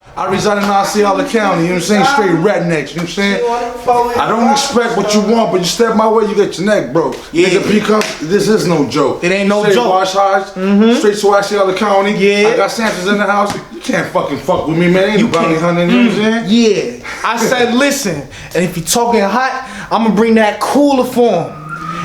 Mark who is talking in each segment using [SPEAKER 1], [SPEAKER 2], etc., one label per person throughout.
[SPEAKER 1] I reside in Osceola County, you know what I'm saying? Straight rednecks, you know what I'm saying? I don't expect what you want, but you step my way, you get your neck broke. Yeah. Nigga, because this is no joke.
[SPEAKER 2] It ain't no joke.
[SPEAKER 1] Wash Hodge, straight to Osceola County. Yeah. I got Santas in the house. You can't fucking fuck with me, man. Ain't no bounty hunting, you know what I'm saying?
[SPEAKER 2] Yeah. I said, listen, and if you talking hot, I'm gonna bring that cooler for him.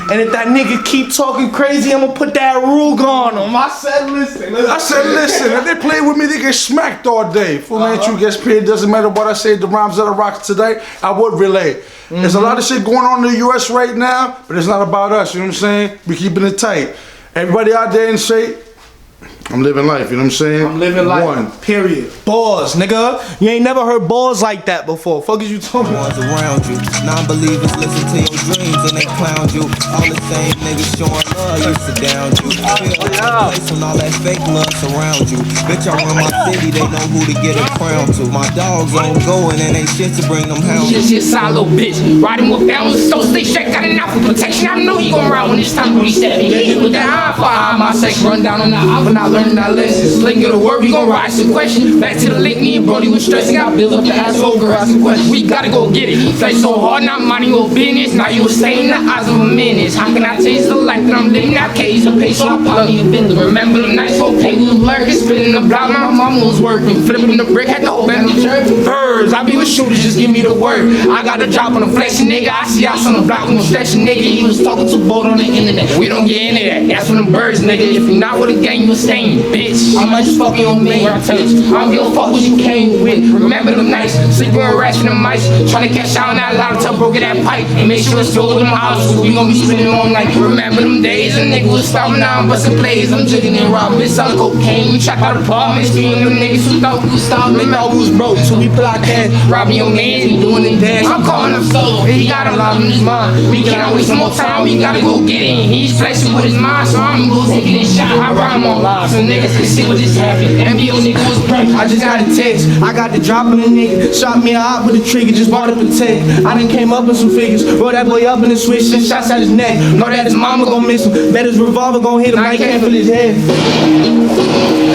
[SPEAKER 2] And if that nigga keep talking crazy, I'm gonna put that Rug on him. I said, listen.
[SPEAKER 1] If they play with me, they get smacked all day. Full man, you gets paid. Doesn't matter what I say. The rhymes that I rock today, I would relay. There's a lot of shit going on in the U.S. right now, but it's not about us. You know what I'm saying? We keeping it tight. Everybody out there and say, I'm living life, you know what I'm saying?
[SPEAKER 2] I'm living life, period. Balls, nigga. You ain't never heard balls like that before. Fuck is you talking about?
[SPEAKER 3] Around you. Non-believers listen to your dreams and they clown you. All the same niggas showing love used to down you. Feel like place when all that fake love surround you. Bitch, I run my city, they know who to get a crown to. My dogs on going and ain't shit to bring them hounds.
[SPEAKER 4] Shit, solo bitch. Riding with balance, so stay checked. Got an outfit protection. I know he gon' ride when it's time to reset me. With that eye for eye, my sex run down on the album. Learning our lessons. Link of the word, we gon' rise to question. Back to the link, me and Brody was stressing. I build up the asshole, girl, asking questions. We gotta go get it. Play so hard, not minding your business. Now you stay in the eyes of a menace. How can I change the life that I'm living? I can't use the pace, so I pop me a bender. Remember the nights, okay, we was lurking. Spinning the block, my mama was working. Flipping the brick, had the whole band of church. Birds, I be with shooters, just give me the word. I got a drop on the flexing nigga. I see us on the block, we gon' stretch a nigga. He was talking to boat on the internet. We don't get into that. That's for them birds, nigga. If you not with a gang, you a stain. Bitch, I might just fuck you on me where I touch. I don't give a fuck what you came with. Remember them nights, sleeping with rats and the mice. Trying to cash out on that lot till broke that pipe. And make sure it's filled with them houses. We gon' be spending all night. Remember them days, a nigga was stopping now, I'm busting plays. I'm jigging and robbing, bitch, selling cocaine. We track out apartments, being them niggas who thought we was stopping. They know we was broke, so we pull our cash. Robbing your mans, we doing it dance. I'm calling him solo, he got a lot in his mind. We can't waste no more time, we gotta go get it. He's flexing with his mind, so I'm gonna go take it and shot. I rhyme on live, so niggas can see what just happened. MBO nigga was pregnant. I just got a text. I got the drop on the nigga. Shot me out with the trigger, just bought up a tech. I done came up with some figures. Roll that boy up in the switch, sent shots at his neck. Know that his mama gon' miss him. Bet his revolver gon' hit him. Now he can't feel his head.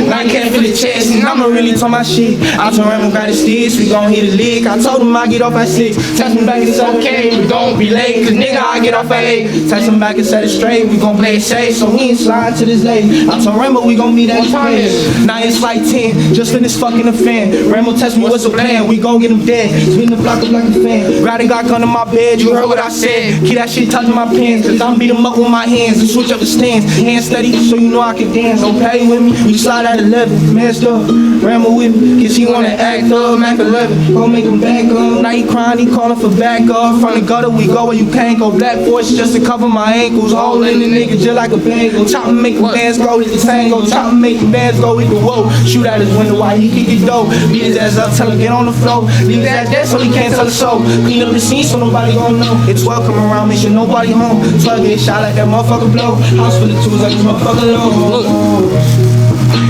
[SPEAKER 4] Now he can't feel his chest. And I'ma really talk my shit. I told him grab the sticks. We gon' hit a lick. I told him I get off at 6. Text him back and said okay. We don't be late. Cause nigga I get off at 8. Text him back and said it straight. We gon' play it safe. So we ain't slide to this day. I told Rambo we gon' meet at his place. Now it's like 10, just finished fucking a fan. Rambo test me what's the plan, we gon' get him dead. Spin the block up like a fan. Grab the Glock under my bed, you heard what I said. Keep that shit touching my pants, cause I'm beat him up with my hands and switch up the stance. Hands steady, so you know I can dance. Don't play with me, we slide at 11. Masked up, Rambo with me, cause he wanna act up. Mac 11, gon' make him back up. Now he crying, he calling for back up. From the gutter we go where you can't go. Black force just to cover my ankles. Holding the nigga just like a bangle. Chop and make the bands go with the tango. Chop and make the bands go with the whoa. Shoot at his window while he kick his dough. Beat his ass up, tell him get on the floor. Leave his ass dead so he can't tell the soul. Clean up the scene so nobody gon' know. It's welcome around, make sure nobody home. Slug get shot like that motherfucker blow. House for the tools like this motherfucker low.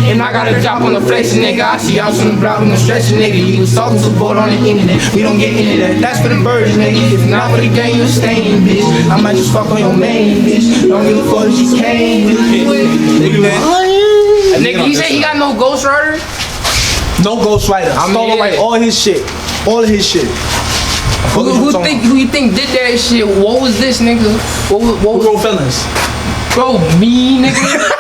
[SPEAKER 4] And I got a drop on the flex nigga. I see y'all on the block, we gon' stretch a nigga. He was talking to board on the internet. We don't get into that. That's for the birds, nigga. If not for the gang, you a stain, bitch. I might just fuck on your main, bitch. Don't give a fuck if she came with it. Nigga, he said he got no ghostwriter?
[SPEAKER 2] No ghostwriter. I stole like all his shit. All of his shit.
[SPEAKER 4] Who you think did that shit? What was this, nigga? What
[SPEAKER 2] wrote feelings?
[SPEAKER 4] Bro, me, nigga.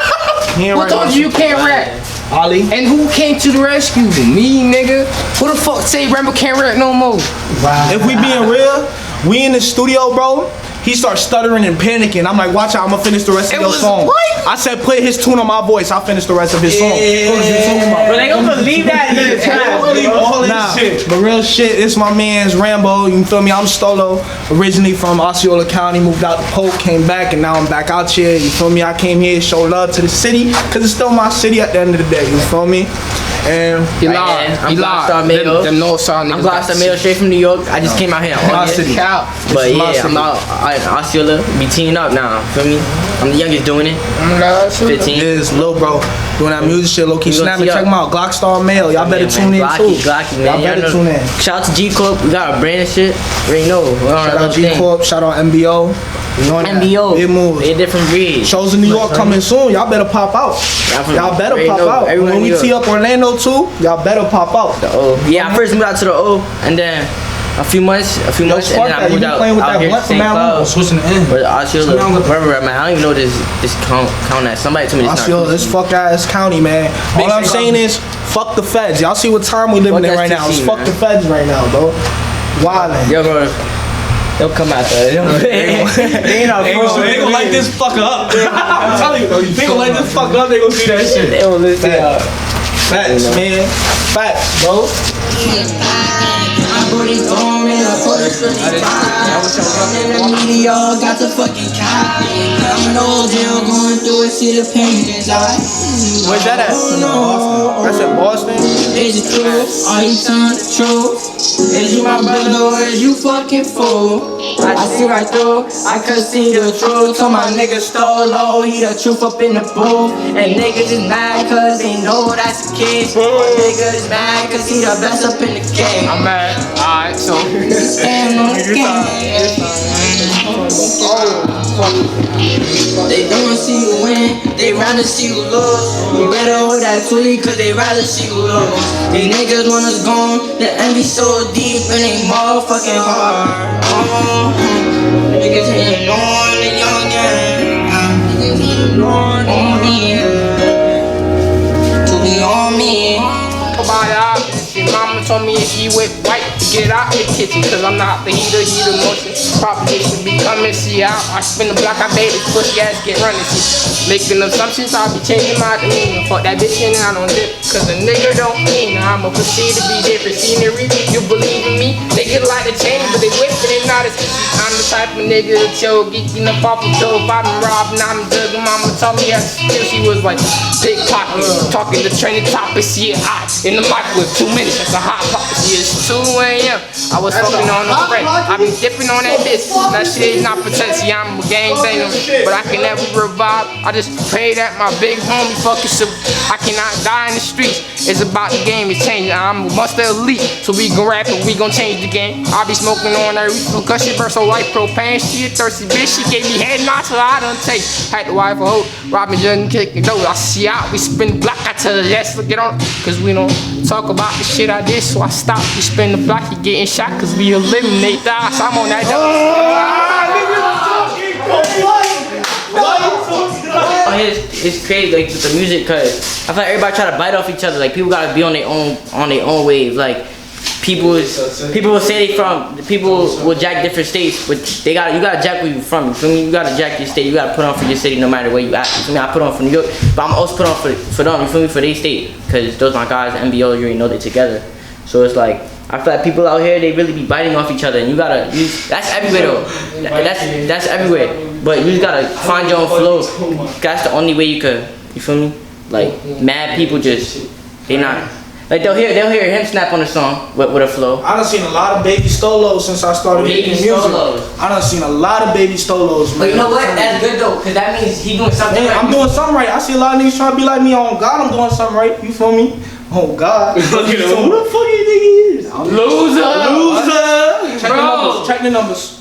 [SPEAKER 4] Who told you can't rap?
[SPEAKER 2] Ali.
[SPEAKER 4] And who came to the rescue? Me, nigga. Who the fuck say Rambo can't rap no more?
[SPEAKER 2] Wow. If we being real, we in the studio, bro. He starts stuttering and panicking. I'm like, watch out, I'm gonna finish the rest of your song.
[SPEAKER 4] What?
[SPEAKER 2] I said, play his tune on my voice. I'll finish the rest of his song.
[SPEAKER 5] But they gonna believe that in the time.
[SPEAKER 2] Believe all this shit. But real shit, it's my man's Rambo. You feel me? I'm Stolo, originally from Osceola County, moved out to Polk, came back, and now I'm back out here. You feel me? I came here to show love to the city, cause it's still my city at the end of the day. You feel me? And
[SPEAKER 4] he lied.
[SPEAKER 5] I'm Glostar Mayo.
[SPEAKER 4] Them Northside niggas.
[SPEAKER 5] I'm Glostar Mayo, straight from New York. I just came out here.
[SPEAKER 2] My city.
[SPEAKER 5] But yeah, I'm out in Osceola. Be teaming up now. Feel me? I'm the youngest doing it. 15.
[SPEAKER 2] This Lil Bro doing that music shit, low key
[SPEAKER 5] We gonna
[SPEAKER 2] snapping.
[SPEAKER 5] tee up.
[SPEAKER 2] Check him out, Glockstar Mail. Y'all better tune in too.
[SPEAKER 5] Glocky, man.
[SPEAKER 2] Y'all better tune in.
[SPEAKER 5] Shout out to G Corp. We got our brand and shit. You already know.
[SPEAKER 2] Shout out G Corp. Shout out MBO. You know that?
[SPEAKER 5] MBO.
[SPEAKER 2] Big moves.
[SPEAKER 5] They a different breed.
[SPEAKER 2] Shows in New York coming soon. Y'all better pop out. Y'all better
[SPEAKER 5] Already
[SPEAKER 2] pop
[SPEAKER 5] know.
[SPEAKER 2] out.
[SPEAKER 5] Everyone
[SPEAKER 2] When
[SPEAKER 5] in
[SPEAKER 2] we
[SPEAKER 5] New
[SPEAKER 2] tee
[SPEAKER 5] York.
[SPEAKER 2] up Orlando too, y'all better pop out.
[SPEAKER 5] The O. Yeah, I first moved out to the O, and then a few months, and then
[SPEAKER 2] fuck
[SPEAKER 5] I
[SPEAKER 2] that. You
[SPEAKER 5] moved
[SPEAKER 2] been
[SPEAKER 5] out
[SPEAKER 2] playing with
[SPEAKER 5] out
[SPEAKER 2] that
[SPEAKER 5] here
[SPEAKER 2] blunt
[SPEAKER 5] to
[SPEAKER 2] for
[SPEAKER 5] St.
[SPEAKER 2] mad long?
[SPEAKER 5] Cloud.
[SPEAKER 1] Switching the end.
[SPEAKER 5] Or Osceola, wherever I'm at. I don't even know this count at. Somebody told me this
[SPEAKER 2] Osceola, this fuck ass county, man. All I'm saying is, fuck the feds. Y'all see what time we living in
[SPEAKER 5] Fuck
[SPEAKER 2] right now. It's
[SPEAKER 5] STC,
[SPEAKER 2] fuck
[SPEAKER 5] man.
[SPEAKER 2] the feds right now, bro. Wildin'.
[SPEAKER 5] Yo, bro. They'll come out there. They ain't no
[SPEAKER 2] They gon' light this fucker up. I'm telling you, they gon' light this fucker up. They gon' see that shit.
[SPEAKER 5] They don't listen.
[SPEAKER 2] Facts, man. Facts, bro.
[SPEAKER 6] My booty gone, man, I put it really fine. And the media all got the fucking cop. I know jail going through it, see the pain inside.
[SPEAKER 2] Where's that at? That's in Boston.
[SPEAKER 6] Is it true? Are you telling the truth? Is you my brother or is you fucking fool? I see right through, I could see the truth. So my nigga stole low, he the truth up in the booth. And niggas is mad cause they know that's the case. Niggas is mad cause he the best up in the game.
[SPEAKER 4] I'm mad. Alright, so.
[SPEAKER 6] Stand on the game. They don't see you win, they rather see you lose. You better hold that toolie cause they rather see you lose. These niggas want us gone, the envy so deep and they motherfucking hard. Niggas hating on the youngin'. Niggas hating on me. To be on me.
[SPEAKER 4] About out. Your mama told me if you with white to get out the kitchen, cause I'm not the heater, motion. Propagation be coming, see out. I spin the block, I bet this pussy ass get running. See, making assumptions, I'll be changing my demeanor. Fuck that bitch and I don't dip, cause a nigga don't mean I'ma proceed to be different scenery. You believe in me? Niggas like to change, but they whipping it not as easy. I'm the type of nigga that chill, geeking up off of dope. I done robbed, now I'm jugging. Mama told me how she was like pickpocket, talking to training topics. Yeah, I in the mic with 2 minutes. That's a hot pocket. Yeah, it's 2 a.m. I was fucking on a friend. I be dipping on that bitch. That shit is not pretend. See, I'm a gangbanger, but I can never revive. I just pray that my big homie fucking I cannot die in the streets. It's about the game, it's changing. I'm a monster elite, so we gon' rap and we gon' change the game. I be smoking on that reefer, cause she burn so like propane. She a thirsty bitch, she gave me head knots, so I done taste. Had the wife a hoe, robbing, judging, kicking dough. I see out, we spin block. I tell her yes, get on, cause we don't talk about the shit I did, so I stop. We spin the block, you getting shot, cause we eliminate the odds. I'm on that
[SPEAKER 5] It's crazy, like with the music, cause I feel like everybody try to bite off each other. Like people gotta be on their own wave. Like people will say they from, people will jack different states, but you gotta jack where you from. You feel me? You gotta jack your state. You gotta put on for your city no matter where you at. You feel me? I put on for New York, but I'm also put on for them. You feel me? For their state, cause those my guys, MBO. You already know they together. So it's like I feel like people out here they really be biting off each other, and that's everywhere though. That's everywhere. But you just gotta find your own flow. That's the only way you could. You feel me? Like mad people they not. Like they'll hear him snap on the song with a flow.
[SPEAKER 2] I done seen a lot of baby stolos since I started making music. I done seen a lot of baby stolos, man.
[SPEAKER 5] But you know what? That's good though, cause that means he doing something.
[SPEAKER 2] Man,
[SPEAKER 5] right.
[SPEAKER 2] I'm doing something right. I see a lot of niggas trying to be like me. On God, I'm doing something right. You feel me? Oh God. So who the fuck you think he is?
[SPEAKER 4] loser.
[SPEAKER 2] Check the numbers.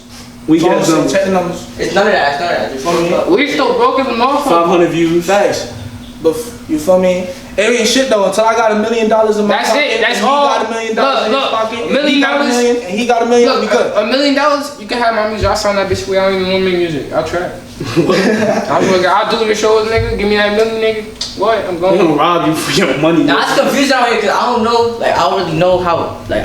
[SPEAKER 7] We get some
[SPEAKER 2] Check the numbers.
[SPEAKER 5] It's none of that. Just
[SPEAKER 4] We still broke as a motherfucker.
[SPEAKER 7] 500 views.
[SPEAKER 2] Facts. But you feel me? It ain't shit though until I got $1 million in my
[SPEAKER 4] That's
[SPEAKER 2] pocket.
[SPEAKER 4] it. That's
[SPEAKER 2] and
[SPEAKER 4] all.
[SPEAKER 2] He got $1 million in his pocket.
[SPEAKER 4] $1 million.
[SPEAKER 2] He got $1 million, and he got $1 million.
[SPEAKER 4] Look,
[SPEAKER 2] we good.
[SPEAKER 4] $1 million, you can have my music. I'll sign that bitch for you. I don't even want to make music. I'll try. I'll do the shows, nigga. Give me that $1 million, nigga. What? I'm
[SPEAKER 7] I'm
[SPEAKER 4] going.
[SPEAKER 7] gonna rob you for your money.
[SPEAKER 5] Now it's confusing out here, cause I don't know. Like I don't really know how. Like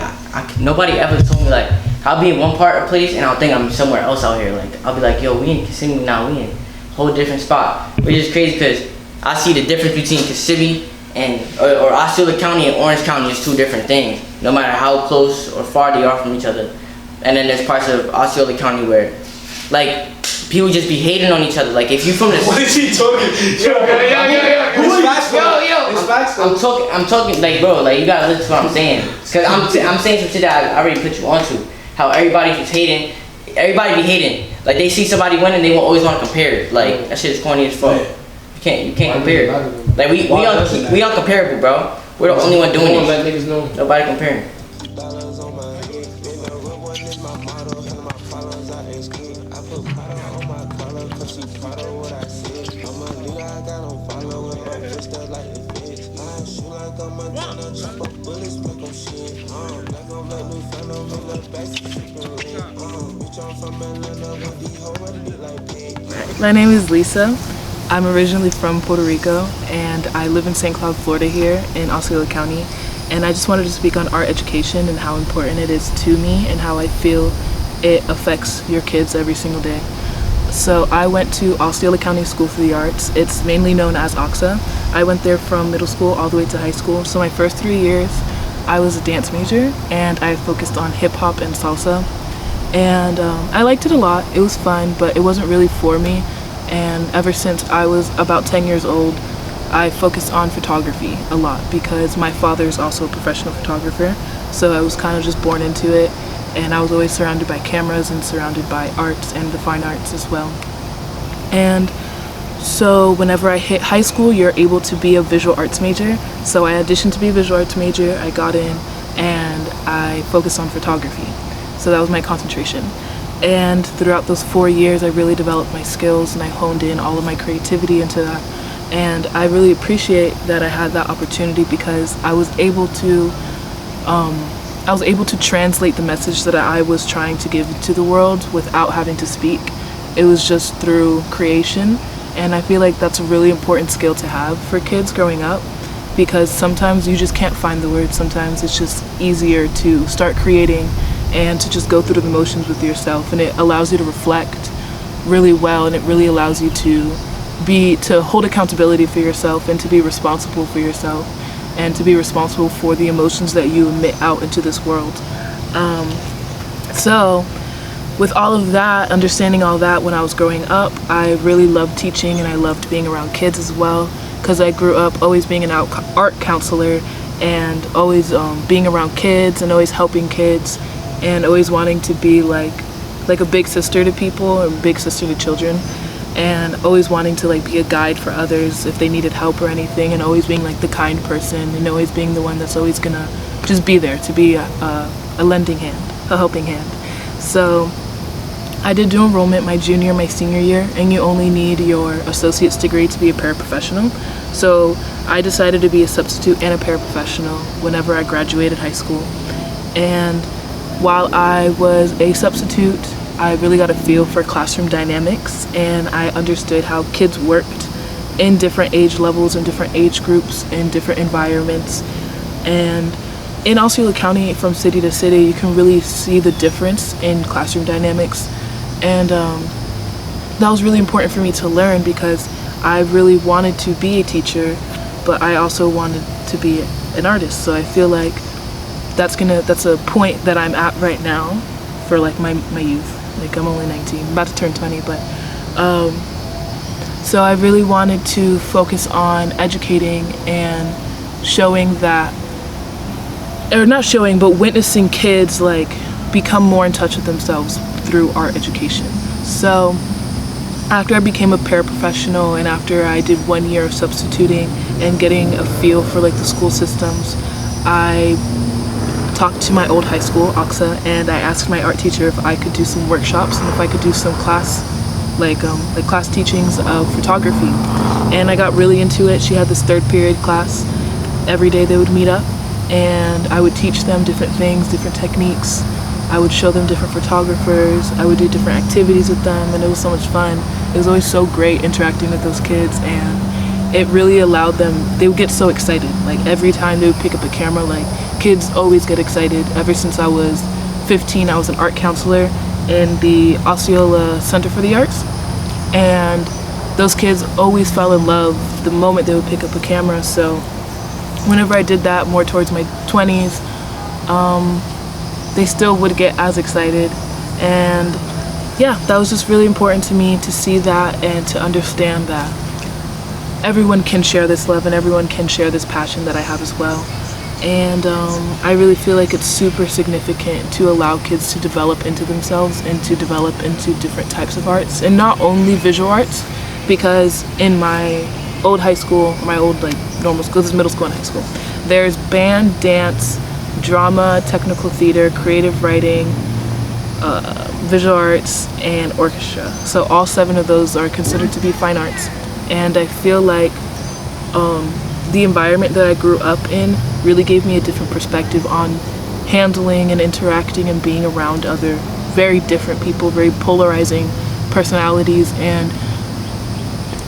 [SPEAKER 5] nobody ever told me like I'll be in one part of place and I'll think I'm somewhere else out here. Like I'll be like, yo, we in Kissimmee now. We in a whole different spot. Which is crazy, cause I see the difference between Kissimmee and or Osceola County and Orange County is two different things. No matter how close or far they are from each other. And then there's parts of Osceola County where, like, people just be hating on each other. Like if you from the
[SPEAKER 7] What is he talking?
[SPEAKER 5] I'm talking like bro, like you gotta listen to what I'm saying. Cause I'm saying some shit that I already put you onto. How everybody was hating. everybody be hating. Like they see somebody winning, they will always want to compare. Like that shit is corny as fuck. You can't compare. Like we uncomparable, bro. We're the only one doing it.
[SPEAKER 4] Let niggas know.
[SPEAKER 5] Nobody comparing.
[SPEAKER 8] My name is Lisa. I'm originally from Puerto Rico and I live in St. Cloud, Florida here in Osceola County. And I just wanted to speak on art education and how important it is to me and how I feel it affects your kids every single day. So I went to Osceola County School for the Arts. It's mainly known as OXA. I went there from middle school all the way to high school. So my first 3 years, I was a dance major and I focused on hip hop and salsa. And I liked it a lot. It was fun, but it wasn't really for me. And ever since I was about 10 years old, I focused on photography a lot because my father is also a professional photographer. So I was kind of just born into it. And I was always surrounded by cameras and surrounded by arts and the fine arts as well. And so whenever I hit high school, you're able to be a visual arts major. So I auditioned to be a visual arts major. I got in and I focused on photography. So that was my concentration. And throughout those 4 years, I really developed my skills and I honed in all of my creativity into that. And I really appreciate that I had that opportunity because I was able to translate the message that I was trying to give to the world without having to speak. It was just through creation. And I feel like that's a really important skill to have for kids growing up because sometimes you just can't find the words. Sometimes it's just easier to start creating and to just go through the motions with yourself, and it allows you to reflect really well, and it really allows you to hold accountability for yourself and to be responsible for yourself and to be responsible for the emotions that you emit out into this world. So with all of that, understanding all that when I was growing up, I really loved teaching and I loved being around kids as well because I grew up always being an art counselor and always being around kids and always helping kids and always wanting to be like a big sister to people or big sister to children and always wanting to be a guide for others if they needed help or anything and always being the kind person and always being the one that's always gonna just be there to be a lending hand, a helping hand. So I did do enrollment my junior, my senior year, and you only need your associate's degree to be a paraprofessional. So I decided to be a substitute and a paraprofessional whenever I graduated high school. And while I was a substitute, I really got a feel for classroom dynamics and I understood how kids worked in different age levels and different age groups in different environments. And in Osceola County, from city to city, you can really see the difference in classroom dynamics. And that was really important for me to learn because I really wanted to be a teacher, but I also wanted to be an artist. So I feel like that's a point that I'm at right now for my youth. I'm only 19, I'm about to turn 20, but so I really wanted to focus on educating and showing that, or not showing, but witnessing kids become more in touch with themselves through art education. So after I became a paraprofessional and after I did 1 year of substituting and getting a feel for the school systems, I talked to my old high school, OXA, and I asked my art teacher if I could do some workshops and if I could do some class teachings of photography. And I got really into it. She had this 3rd period class. Every day they would meet up and I would teach them different things, different techniques. I would show them different photographers. I would do different activities with them and it was so much fun. It was always so great interacting with those kids and it really allowed them, they would get so excited. Every time they would pick up a camera, kids always get excited. Ever since I was 15, I was an art counselor in the Osceola Center for the Arts. And those kids always fell in love the moment they would pick up a camera. So whenever I did that more towards my 20s, they still would get as excited. And yeah, that was just really important to me to see that and to understand that everyone can share this love and everyone can share this passion that I have as well. And I really feel like it's super significant to allow kids to develop into themselves and to develop into different types of arts, and not only visual arts, because in my old high school, my old like normal school, this is middle school and high school, there's band, dance, drama, technical theater, creative writing, visual arts, and orchestra. So all 7 of those are considered to be fine arts. And I feel like the environment that I grew up in really gave me a different perspective on handling and interacting and being around other very different people, very polarizing personalities. And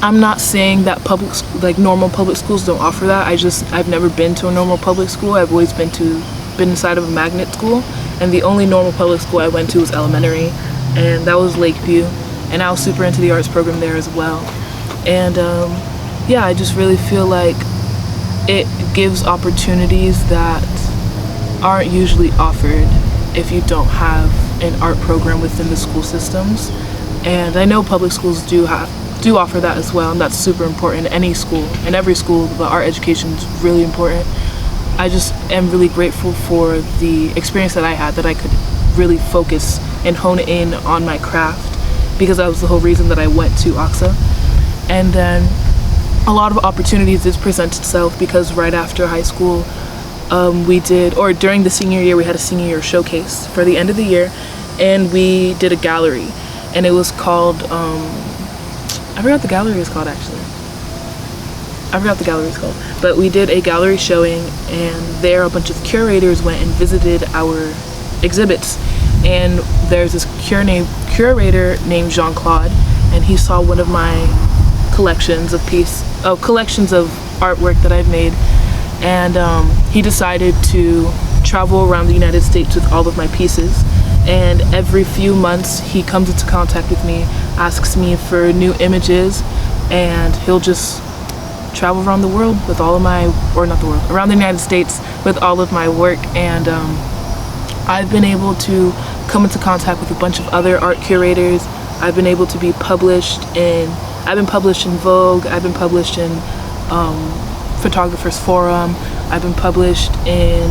[SPEAKER 8] I'm not saying that normal public schools don't offer that. I've never been to a normal public school. I've always been inside of a magnet school, and the only normal public school I went to was elementary, and that was Lakeview, and I was super into the arts program there as well. And yeah, I just really feel like it gives opportunities that aren't usually offered if you don't have an art program within the school systems. And I know public schools do offer that as well, and that's super important. Any school, in every school, the art education is really important. I just am really grateful for the experience that I had, that I could really focus and hone in on my craft, because that was the whole reason that I went to OXA. And then a lot of opportunities did present itself, because right after high school, during the senior year, we had a senior year showcase for the end of the year, and we did a gallery, and it was called, I forgot the gallery was called actually. But we did a gallery showing, and there a bunch of curators went and visited our exhibits. And there's this curator named Jean-Claude, and he saw one of my collections of artwork that I've made, and he decided to travel around the United States with all of my pieces. And every few months he comes into contact with me, asks me for new images, and he'll just travel around the world with all of around the United States with all of my work. And I've been able to come into contact with a bunch of other art curators. I've been able to be published in Vogue, I've been published in Photographers Forum, I've been published in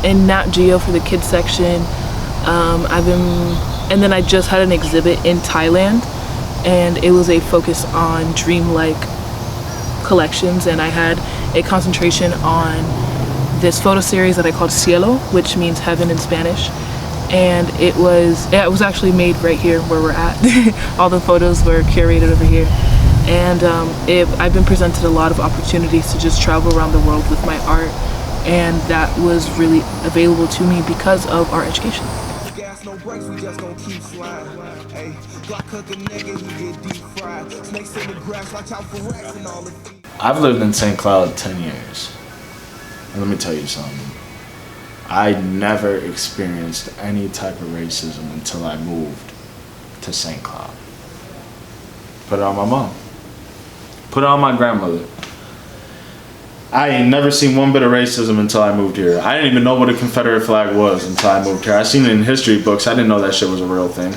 [SPEAKER 8] in Nat Geo for the kids section. And then I just had an exhibit in Thailand, and it was a focus on dreamlike collections, and I had a concentration on this photo series that I called Cielo, which means heaven in Spanish. And it was actually made right here where we're at. All the photos were curated over here. And I've been presented a lot of opportunities to just travel around the world with my art, and that was really available to me because of art education.
[SPEAKER 3] Gas, no brakes, we just gon' keep sliding. Hey, Glock cook a nigga, he get deep fried. Snakes in the grass, watch out for rats and all the.
[SPEAKER 9] I've lived in St. Cloud 10 years. And let me tell you something. I never experienced any type of racism until I moved to St. Cloud. Put it on my mom. Put it on my grandmother. I ain't never seen one bit of racism until I moved here. I didn't even know what a Confederate flag was until I moved here. I seen it in history books. I didn't know that shit was a real thing.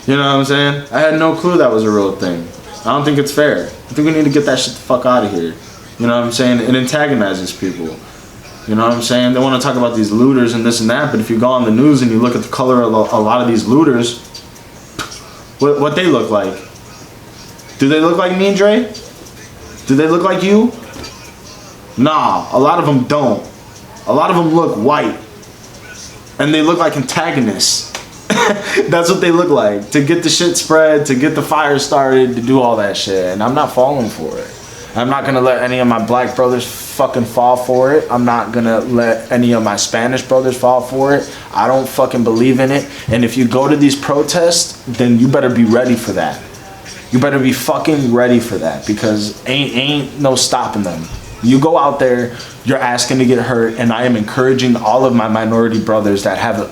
[SPEAKER 9] You know what I'm saying? I had no clue that was a real thing. I don't think it's fair. I think we need to get that shit the fuck out of here. You know what I'm saying? It antagonizes people. You know what I'm saying? They want to talk about these looters and this and that, but if you go on the news and you look at the color of a lot of these looters, what they look like. Do they look like me and Dre? Do they look like you? Nah, a lot of them don't. A lot of them look white. And they look like antagonists. That's what they look like. To get the shit spread, to get the fire started, to do all that shit. And I'm not falling for it. I'm not gonna let any of my black brothers fucking fall for it. I'm not gonna let any of my Spanish brothers fall for it. I don't fucking believe in it. And if you go to these protests, then you better be ready for that. You better be fucking ready for that, because ain't no stopping them. You go out there, you're asking to get hurt, and I am encouraging all of my minority brothers that have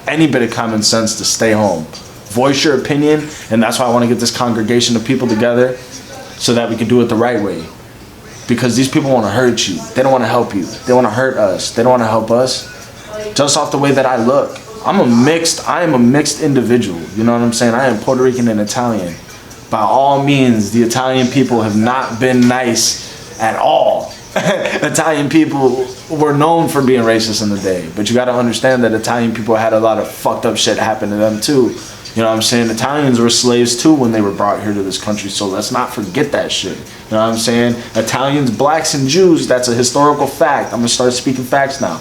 [SPEAKER 9] any bit of common sense to stay home. Voice your opinion, and that's why I want to get this congregation of people together so that we can do it the right way. Because these people want to hurt you. They don't want to help you. They want to hurt us. They don't want to help us. Just off the way that I look. I am a mixed individual. You know what I'm saying? I am Puerto Rican and Italian. By all means, the Italian people have not been nice at all. Italian people were known for being racist in the day, but you got to understand that Italian people had a lot of fucked up shit happen to them too. You know what I'm saying? Italians were slaves too when they were brought here to this country, so let's not forget that shit. You know what I'm saying? Italians, blacks, and Jews, that's a historical fact. I'm gonna start speaking facts now.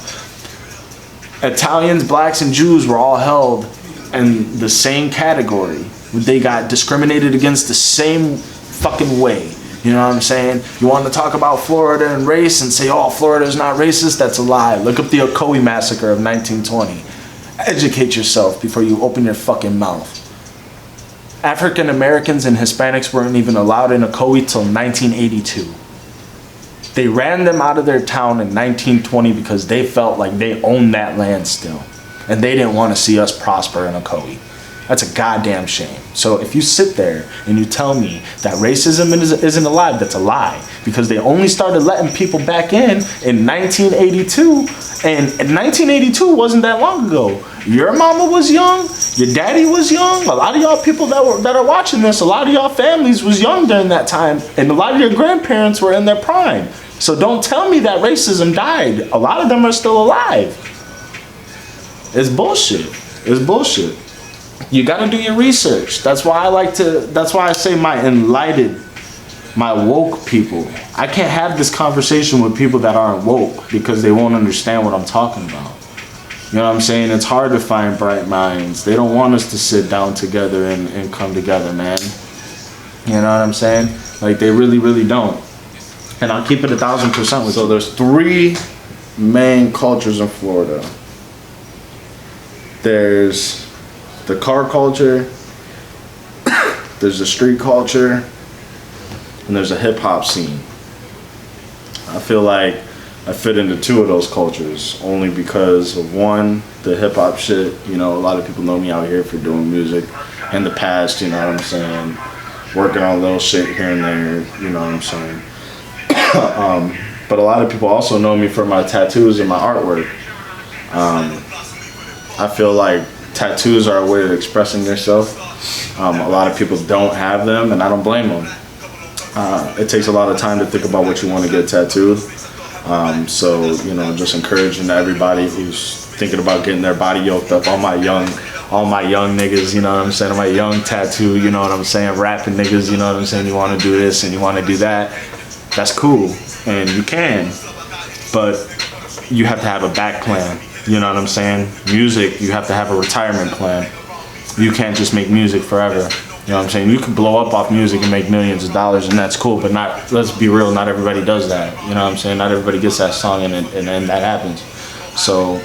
[SPEAKER 9] Italians, blacks, and Jews were all held in the same category. They got discriminated against the same fucking way. You know what I'm saying? You want to talk about Florida and race and say, oh, Florida is not racist? That's a lie. Look up the Ocoee Massacre of 1920. Educate yourself before you open your fucking mouth. African Americans and Hispanics weren't even allowed in Ocoee till 1982. They ran them out of their town in 1920 because they felt like they owned that land still. And they didn't want to see us prosper in Ocoee. That's a goddamn shame. So if you sit there and you tell me that racism isn't alive, that's a lie. Because they only started letting people back in 1982. And 1982 wasn't that long ago. Your mama was young. Your daddy was young. A lot of y'all people that are watching this, a lot of y'all families was young during that time. And a lot of your grandparents were in their prime. So don't tell me that racism died. A lot of them are still alive. It's bullshit. It's bullshit. You gotta do your research. That's why I say my enlightened, my woke people. I can't have this conversation with people that aren't woke because they won't understand what I'm talking about. You know what I'm saying? It's hard to find bright minds. They don't want us to sit down together and come together, man. You know what I'm saying? Like, they really, really don't. And I'll keep it 1,000% with you. So there's 3 main cultures in Florida. There's the car culture, there's the street culture, and there's a hip-hop scene. I feel like I fit into 2 of those cultures only because of, 1, the hip-hop shit. You know, a lot of people know me out here for doing music in the past, you know what I'm saying, working on little shit here and there, you know what I'm saying. But a lot of people also know me for my tattoos and my artwork. I feel like tattoos are a way of expressing yourself. A lot of people don't have them, and I don't blame them. It takes a lot of time to think about what you want to get tattooed. So, you know, just encouraging everybody who's thinking about getting their body yoked up. All my young niggas, you know what I'm saying? My young tattoo, you know what I'm saying? Rapping niggas, you know what I'm saying? You want to do this and you want to do that. That's cool, and you can, but you have to have a back plan. You know what I'm saying? Music, you have to have a retirement plan. You can't just make music forever. You know what I'm saying? You can blow up off music and make millions of dollars, and that's cool, but not, let's be real, not everybody does that. You know what I'm saying? Not everybody gets that song, and then that happens. So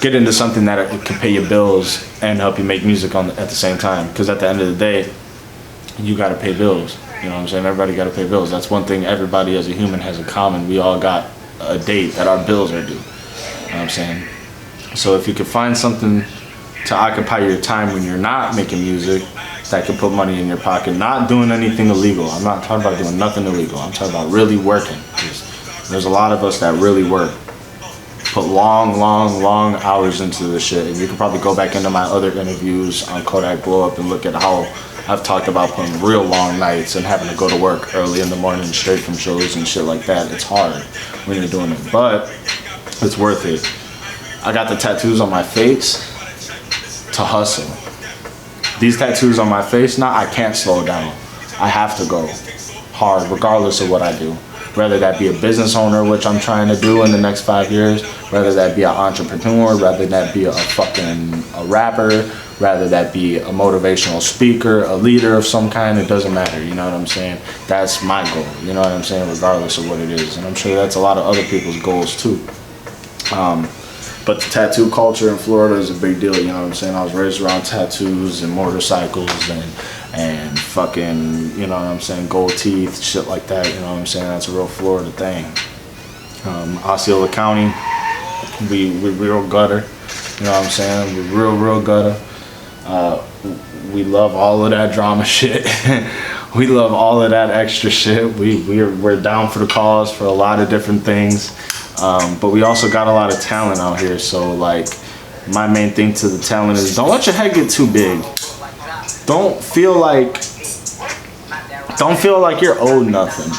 [SPEAKER 9] get into something that can pay your bills and help you make music at the same time, because at the end of the day, you got to pay bills. You know what I'm saying? Everybody got to pay bills. That's one thing everybody as a human has in common. We all got a date that our bills are due. You know what I'm saying? So if you can find something to occupy your time when you're not making music that can put money in your pocket, not doing anything illegal. I'm not talking about doing nothing illegal. I'm talking about really working. There's a lot of us that really work. Put long hours into this shit. And you can probably go back into my other interviews on Kodak Blow Up and look at how I've talked about putting real long nights and having to go to work early in the morning straight from shows and shit like that. It's hard when you're doing it, but it's worth it. I got the tattoos on my face to hustle. These tattoos on my face, now I can't slow down. I have to go hard regardless of what I do. Whether that be a business owner, which I'm trying to do in the next 5 years, whether that be an entrepreneur, whether that be a rapper, rather that be a motivational speaker, a leader of some kind, it doesn't matter, you know what I'm saying? That's my goal, you know what I'm saying, regardless of what it is. And I'm sure that's a lot of other people's goals too. But the tattoo culture in Florida is a big deal, you know what I'm saying? I was raised around tattoos and motorcycles and fucking, you know what I'm saying, gold teeth, shit like that, you know what I'm saying? That's a real Florida thing. Osceola County, we real gutter, you know what I'm saying? We're real gutter. We love all of that drama shit. We love all of that extra shit. We're down for the cause for a lot of different things. But we also got a lot of talent out here. So like, my main thing to the talent is don't let your head get too big. Don't feel like don't feel like you're owed nothing.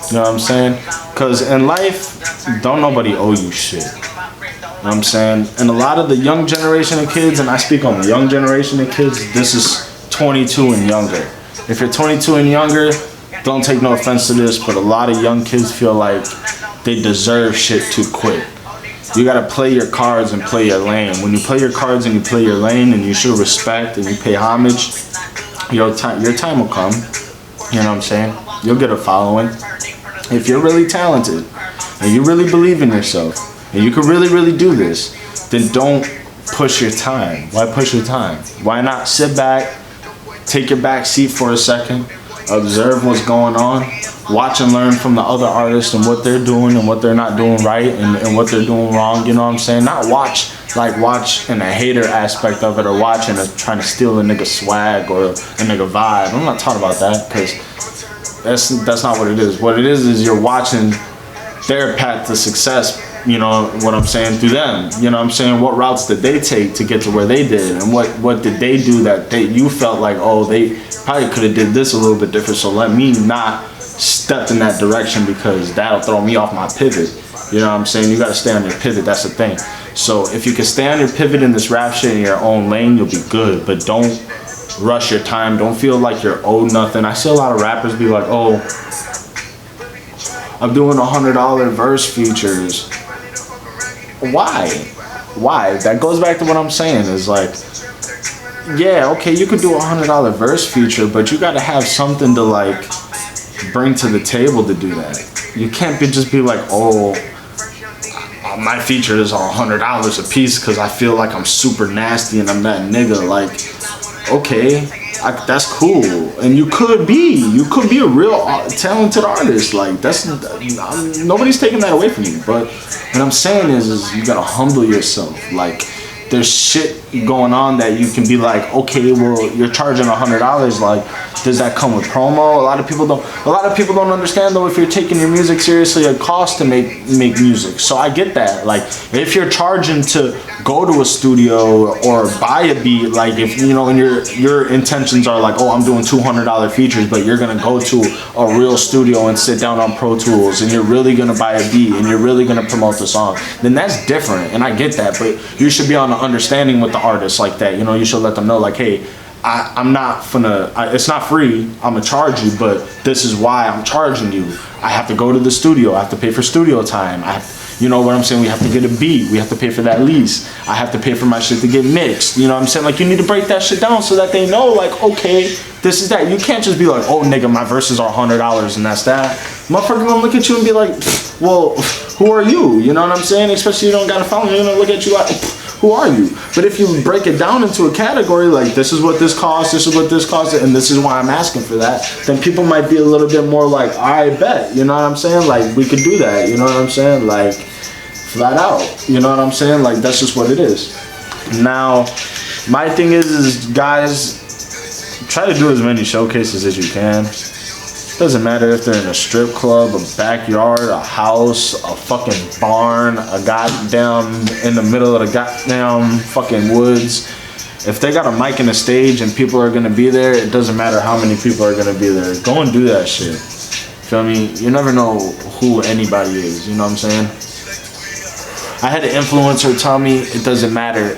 [SPEAKER 9] You know what I'm saying? Because in life, don't nobody owe you shit. You know what I'm saying? And a lot of the young generation of kids, and I speak on the young generation of kids, this is 22 and younger. If you're 22 and younger, don't take no offense to this, but a lot of young kids feel like they deserve shit too quick. You gotta play your cards and play your lane. When you play your cards and you play your lane and you show respect and you pay homage, your time will come. You know what I'm saying? You'll get a following. If you're really talented and you really believe in yourself and you can really do this, then don't push your time. Why push your time? Why not sit back, take your back seat for a second, observe what's going on, watch and learn from the other artists and what they're doing and what they're not doing right and what they're doing wrong, you know what I'm saying? Not watch in a hater aspect of it, or watching trying to steal a nigga swag or a nigga vibe. I'm not talking about that, because that's not what it is. What it is you're watching their path to success, you know what I'm saying, through them. You know what I'm saying? What routes did they take to get to where they did, and what did they do that you felt like, oh, they probably could have did this a little bit different, so let me not step in that direction because that'll throw me off my pivot. You know what I'm saying? You gotta stay on your pivot, that's the thing. So if you can stay on your pivot in this rap shit in your own lane, you'll be good, but don't rush your time. Don't feel like you're owed nothing. I see a lot of rappers be like, oh, I'm doing $100 verse features. Why? That goes back to what I'm saying, is like, yeah, okay, you could do a $100 verse feature, but you gotta have something to like bring to the table to do that. You can't just be like, oh, my feature is $100 a piece because I feel like I'm super nasty and I'm that nigga. Like, okay, that's cool, and you could be a real talented artist. Like, nobody's taking that away from you. But what I'm saying is you gotta humble yourself. Like, there's shit going on that you can be like, okay, well, you're charging $100. Like, does that come with promo? A lot of people don't understand though. If you're taking your music seriously, it costs to make music. So I get that. Like, if you're charging to go to a studio or buy a beat, like if you know, and your intentions are like, oh, I'm doing $200 features, but you're gonna go to a real studio and sit down on Pro Tools, and you're really gonna buy a beat and you're really gonna promote the song, then that's different. And I get that, but you should be on an understanding with the artist like that. You know, you should let them know like, hey, I'm not finna, it's not free, I'm gonna charge you, but this is why I'm charging you. I have to go to the studio, I have to pay for studio time, you know what I'm saying, we have to get a beat, we have to pay for that lease, I have to pay for my shit to get mixed, you know what I'm saying? Like, you need to break that shit down so that they know, like, okay, this is that. You can't just be like, oh nigga, my verses are $100 and that's that. Motherfucker gonna look at you and be like, well, who are you? You know what I'm saying? Especially you don't got a phone, they're gonna look at you like, who are you? But if you break it down into a category, like this is what this costs, this is what this costs, and this is why I'm asking for that, then people might be a little bit more like, I bet, you know what I'm saying? Like, we could do that, you know what I'm saying? Like, flat out, you know what I'm saying? Like, that's just what it is. Now, my thing is guys, try to do as many showcases as you can. Doesn't matter if they're in a strip club, a backyard, a house, a fucking barn, a goddamn in the middle of the goddamn fucking woods. If they got a mic and a stage and people are gonna be there, it doesn't matter how many people are gonna be there. Go and do that shit. Feel me? You never know who anybody is, you know what I'm saying? I had an influencer tell me it doesn't matter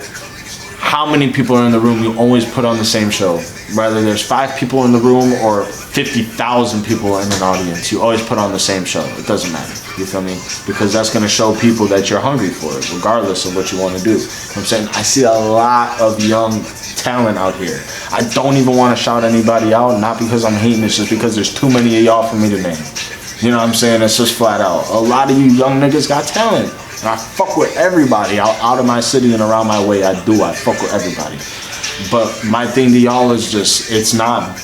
[SPEAKER 9] how many people are in the room, you always put on the same show. Whether there's 5 people in the room or 50,000 people in an audience, you always put on the same show. It doesn't matter, you feel me? Because that's gonna show people that you're hungry for it, regardless of what you wanna do. You know what I'm saying? I see a lot of young talent out here. I don't even wanna shout anybody out, not because I'm hating, it's just because there's too many of y'all for me to name. You know what I'm saying? It's just flat out. A lot of you young niggas got talent. And I fuck with everybody out of my city and around my way. I fuck with everybody. But my thing to y'all is just, it's not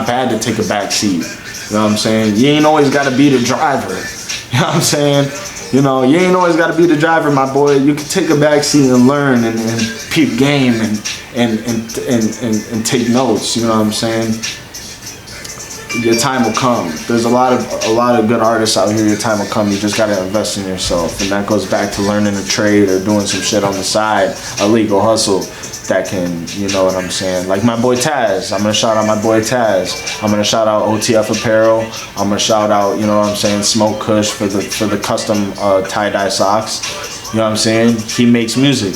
[SPEAKER 9] bad to take a back seat. You know what I'm saying? You ain't always gotta be the driver. You know what I'm saying? You know, you ain't always gotta be the driver, my boy. You can take a back seat and learn and peep game and take notes. You know what I'm saying? your time will come. There's a lot of good artists out here. Your time will come. You just gotta invest in yourself, and that goes back to learning a trade or doing some shit on the side, a legal hustle that can, you know what I'm saying. Like my boy Taz. I'm gonna shout out my boy Taz. I'm gonna shout out OTF Apparel. I'm gonna shout out, you know what I'm saying, Smoke Kush for the custom tie-dye socks. You know what I'm saying? He makes music,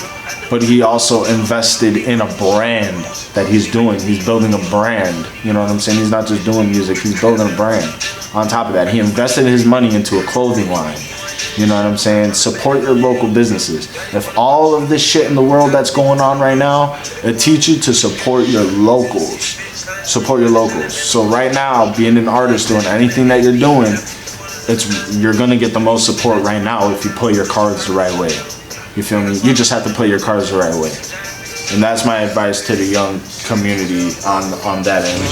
[SPEAKER 9] but he also invested in a brand that he's doing. He's building a brand. You know what I'm saying? He's not just doing music, he's building a brand. On top of that, he invested his money into a clothing line. You know what I'm saying? Support your local businesses. If all of this shit in the world that's going on right now, it teaches you to support your locals. Support your locals. So right now, being an artist, doing anything that you're doing, you're gonna get the most support right now if you play your cards the right way. You feel me? You just have to play your cards the right way. And that's my advice to the young community on that end.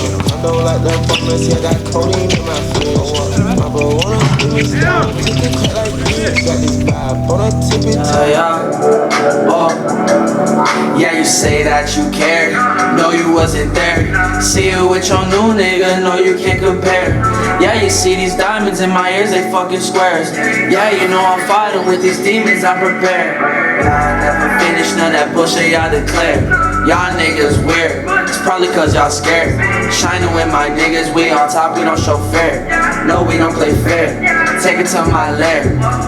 [SPEAKER 6] Yeah, you say that you care, no you wasn't there. See you with your new nigga, no you can't compare. Yeah, you see these diamonds in my ears, they fucking squares. Yeah, you know I'm fighting with these demons, I'm prepared. I never finished none of that bullshit y'all declare. Y'all niggas weird, it's probably cause y'all scared. Shining with my niggas, we on top, we don't show fair. No, we don't play fair. Take it to my lair,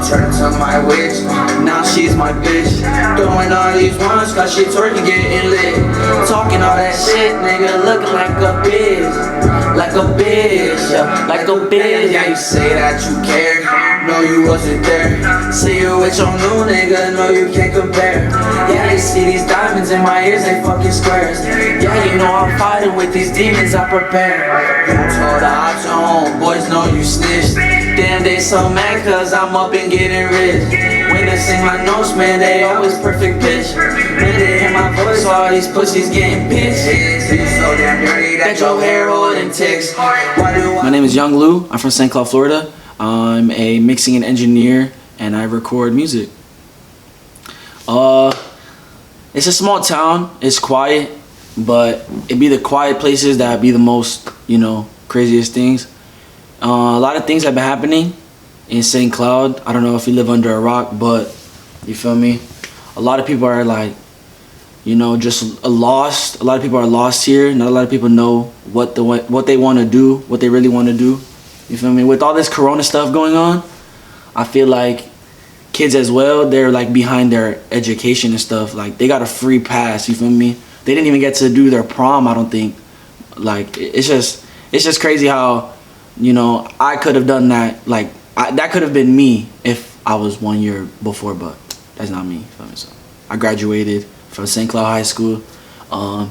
[SPEAKER 6] turn to my witch. Now she's my bitch. Doing all these ones cause she twerking, getting lit. Talking all that shit, nigga, looking like a bitch. Like a bitch, yeah, like a bitch. Yeah, you say that you care, no you wasn't there. See you with your new nigga, no you can't compare. Yeah, you see these diamonds in my ears, they fucking squares. Yeah, you know I'm fighting with these demons, I prepare. You told the ops your homeboys know you snitched. Damn, they so mad cause I'm up and getting rich. When they sing my notes, man, they always perfect pitch. When they hear my voice, all these pussies getting pissed. So damn dirty that your hair holding ticks.
[SPEAKER 10] My name is Young Lou, I'm from St. Cloud, Florida. I'm a mixing and engineer and I record music. It's a small town, it's quiet, but it'd be the quiet places that be the most, you know, craziest things. A lot of things have been happening in St. Cloud. I don't know if you live under a rock, but you feel me? A lot of people are like, you know, just lost. A lot of people are lost here. Not a lot of people know what they want to do, what they really want to do. You feel me? With all this corona stuff going on, I feel like kids as well, they're like behind their education and stuff. Like they got a free pass, you feel me? They didn't even get to do their prom, I don't think. Like it's just crazy how, you know, I could have done that. Like that could have been me if I was 1 year before, but that's not me. You feel me? So I graduated from St. Cloud High School. I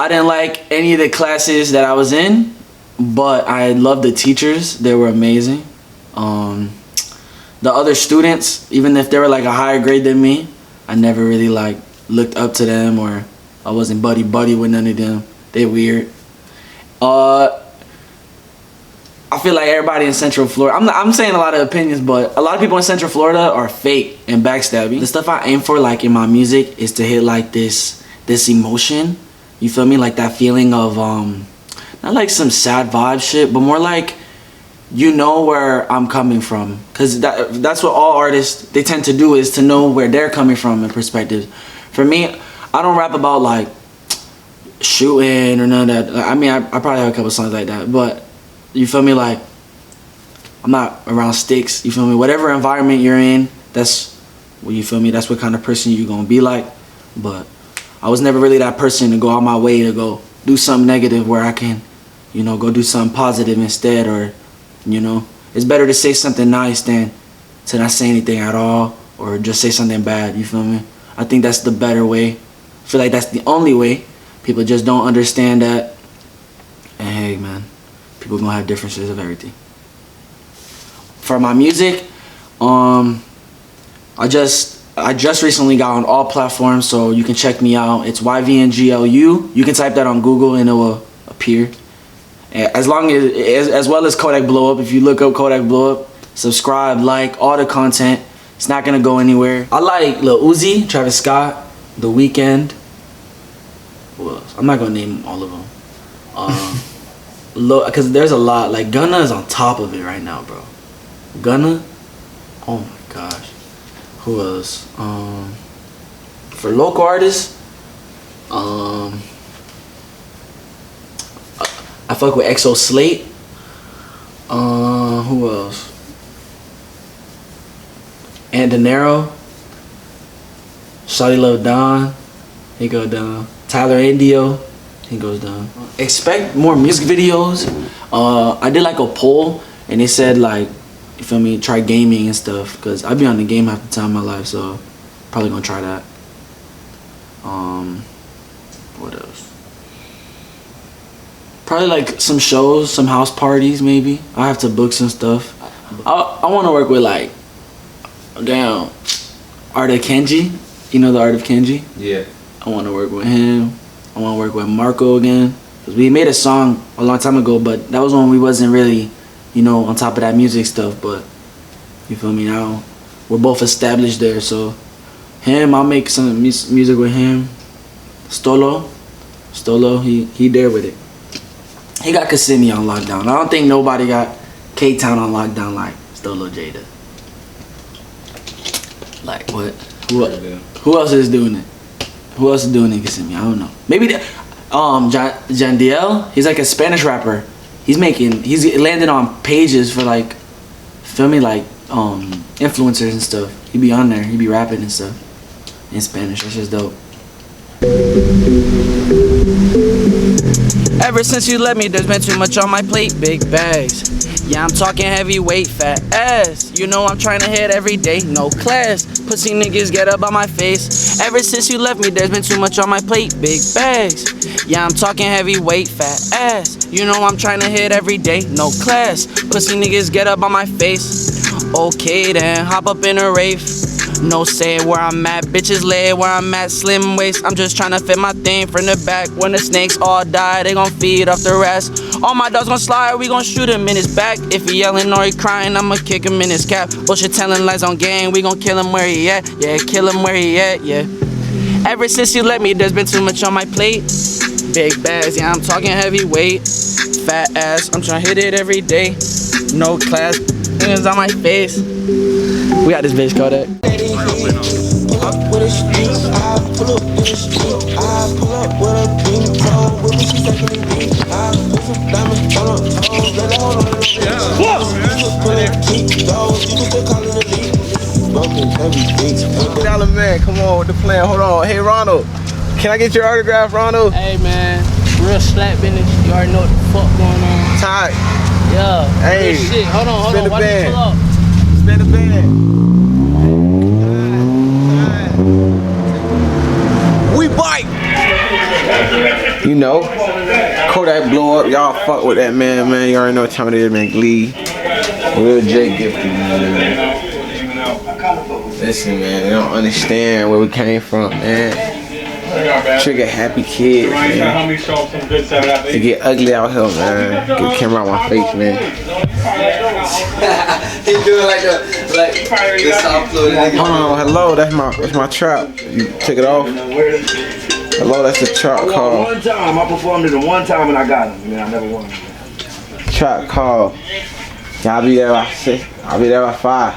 [SPEAKER 10] didn't like any of the classes that I was in, but I loved the teachers. They were amazing. The other students, even if they were like a higher grade than me, I never really like looked up to them, or I wasn't buddy with none of them. They weird. I feel like everybody in Central Florida, I'm saying a lot of opinions, but a lot of people in Central Florida are fake and backstabbing. The stuff I aim for, like in my music, is to hit like this emotion. You feel me? Like that feeling of not like some sad vibe shit, but more like, you know where I'm coming from. Cause that's what all artists, they tend to do, is to know where they're coming from and perspective. For me, I don't rap about like shooting or none of that. I mean, I probably have a couple songs like that, but you feel me? Like, I'm not around sticks. You feel me? Whatever environment you're in, that's what, you feel me? That's what kind of person you're gonna be like. But I was never really that person to go out my way to go do something negative where I can, you know, go do something positive instead. Or, you know, it's better to say something nice than to not say anything at all, or just say something bad. You feel me? I think that's the better way. I feel like that's the only way. People just don't understand that. And hey, man, people gonna have differences of everything. For my music, I just recently got on all platforms, so you can check me out. It's YVNGLU. You can type that on Google and it will appear. As well as Kodak Blow Up. If you look up Kodak Blow Up, subscribe, like all the content. It's not gonna go anywhere. I like Lil Uzi, Travis Scott, The Weeknd. Who else? I'm not gonna name all of them. because there's a lot. Like Gunna is on top of it right now, bro. Gunna, oh my gosh. Who else? For local artists, I fuck with XO Slate. Who else? And De Niro. Shawty Love Don, he go down. Tyler Indio, he goes down. Expect more music videos. I did like a poll and they said like, you feel me, try gaming and stuff, because I be on the game half the time in my life, so probably gonna try that. What else? Probably like some shows, some house parties maybe. I have to book some stuff. I want to work with like, damn, Art of Kenji. You know the Art of Kenji?
[SPEAKER 9] Yeah.
[SPEAKER 10] I want to work with him. I want to work with Marco again. Cause we made a song a long time ago, but that was when we wasn't really, you know, on top of that music stuff. But you feel me, now we're both established there. So him, I'll make some music with him. Stolo, he there with it. He got Kissimmee on lockdown. I don't think nobody got K-Town on lockdown like Stolo Jada. Like what? Who else is doing it? Who else is doing it in Kissimmee? I don't know. Maybe Jandiel. He's like a Spanish rapper. He's landing on pages for like, feel me, like influencers and stuff. He be on there. He be rapping and stuff in Spanish. That's just dope. Ever since you left me, there's been too much on my plate, big bags. Yeah, I'm talking heavyweight, fat ass. You know I'm trying to hit every day, no class. Pussy niggas get up on my face. Ever since you left me, there's been too much on my plate, big bags. Yeah, I'm talking heavyweight, fat ass. You know I'm trying to hit every day, no class. Pussy niggas get up on my face. Okay then, hop up in a Wraith. No saying where I'm at, bitches lay where I'm at, slim waist. I'm just tryna fit my thing from the back. When the snakes all die, they gon' feed off the rest. All my dogs gon' slide, we gon' shoot him in his back. If he yelling or he crying, I'ma kick him in his cap. Bullshit telling lies on game, we gon' kill him where he at. Yeah, kill him where he at, yeah. Ever since you left me, there's been too much on my plate. Big bags, yeah, I'm talking heavyweight. Fat ass, I'm tryna hit it every day. No class, niggas on my face. We got this bitch called that.
[SPEAKER 2] Dollar man, come on with the plan. Hold on. Hey Ronald, can I get your autograph, Ronald?
[SPEAKER 11] Hey man, real slap business. You already know what the fuck going on.
[SPEAKER 2] Tight.
[SPEAKER 11] Yeah.
[SPEAKER 2] Hey,
[SPEAKER 11] real shit. Hold on.
[SPEAKER 2] spin the
[SPEAKER 11] Why
[SPEAKER 2] band.
[SPEAKER 11] you pull up?
[SPEAKER 2] Spin the band. We bite. You know, Kodak blow up. Y'all fuck with that man, man. You already know what time it is, man. Glee. Real J Gifty, man. Listen, man, they don't understand where we came from, man. Trigger happy kids, man. They get ugly out here, man. Get the camera on my face, man. He doing like this upload. Hold on, hello, that's my trap. You take it off. Hello, that's the trap call.
[SPEAKER 12] One time, I performed it one time and I got him. Man, I never won.
[SPEAKER 2] Trap call. I'll be there by 6. I'll be there by 5.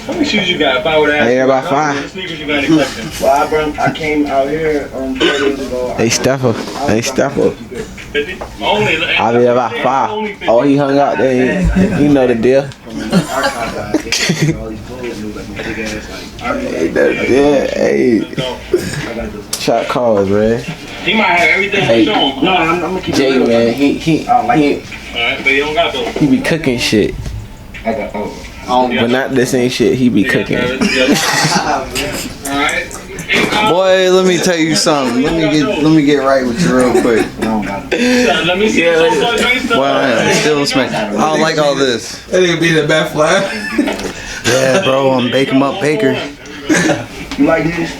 [SPEAKER 7] How many shoes you got? If I would ask
[SPEAKER 2] I ain't
[SPEAKER 7] you,
[SPEAKER 2] about
[SPEAKER 7] how
[SPEAKER 2] 5.
[SPEAKER 7] many sneakers you got in collection?
[SPEAKER 12] Well, I came out here 3 days ago.
[SPEAKER 2] Hey, Steffa. Hey, Steffa.
[SPEAKER 7] 50? Only.
[SPEAKER 2] I'll be there by 5. Oh, he hung out there. You know the deal. Hey, shot calls, man.
[SPEAKER 7] He might have everything
[SPEAKER 2] Hey.
[SPEAKER 7] to show him.
[SPEAKER 12] No, I'm gonna keep
[SPEAKER 2] Jay,
[SPEAKER 12] it real.
[SPEAKER 2] man, he
[SPEAKER 7] Alright, but he don't got those.
[SPEAKER 2] he be cooking shit.
[SPEAKER 12] I got
[SPEAKER 2] But not the same shit. He be cooking.
[SPEAKER 7] Alright.
[SPEAKER 13] Boy, let me tell you something. Let me get right with you real quick.
[SPEAKER 7] Let me see
[SPEAKER 13] Boy, I am still smack. I don't like all this.
[SPEAKER 2] That nigga be the best fly.
[SPEAKER 13] Yeah, bro, I'm Bake 'em Up Baker.
[SPEAKER 12] You like this?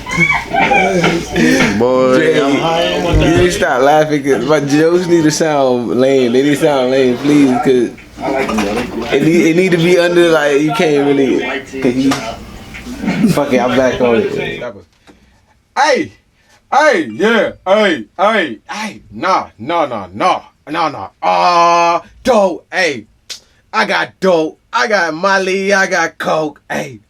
[SPEAKER 2] Boy, you need to stop laughing because my jokes need to sound lame. They need to sound lame, please, because it need to be under, like, you can't really, cause you, fuck it, I'm back on it. Hey,
[SPEAKER 14] Hey, yeah, hey, nah. Dope, hey. I got dope, I got Molly, I got coke, hey.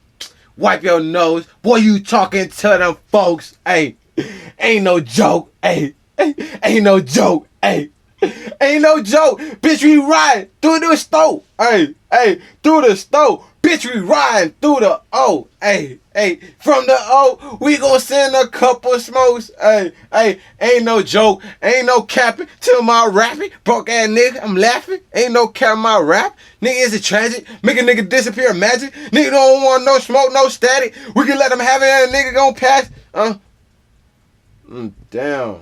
[SPEAKER 14] Wipe your nose, boy, you talking to them folks, hey. Ain't no joke, hey. Ain't no joke, hey. Ain't no joke, bitch, we riding through the stove, hey, through the stove, bitch, we riding through the O, hey, from the O, we gon' send a couple smokes, hey, ain't no joke, ain't no capping till my rapping, broke ass nigga, I'm laughing, ain't no cap my rap, nigga, is it tragic, make a nigga disappear magic, nigga don't want no smoke, no static, we can let him have it and a nigga gon' pass, damn.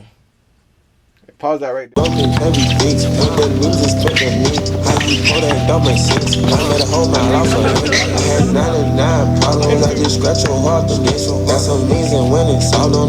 [SPEAKER 14] Pause that right there.
[SPEAKER 15] Heavy beats, ain't the music stuck at me. How you pull that don't make sense. I made a whole mile off of it. I had 99 problems, I just scratch your heart against. Got some knees and winning, so don't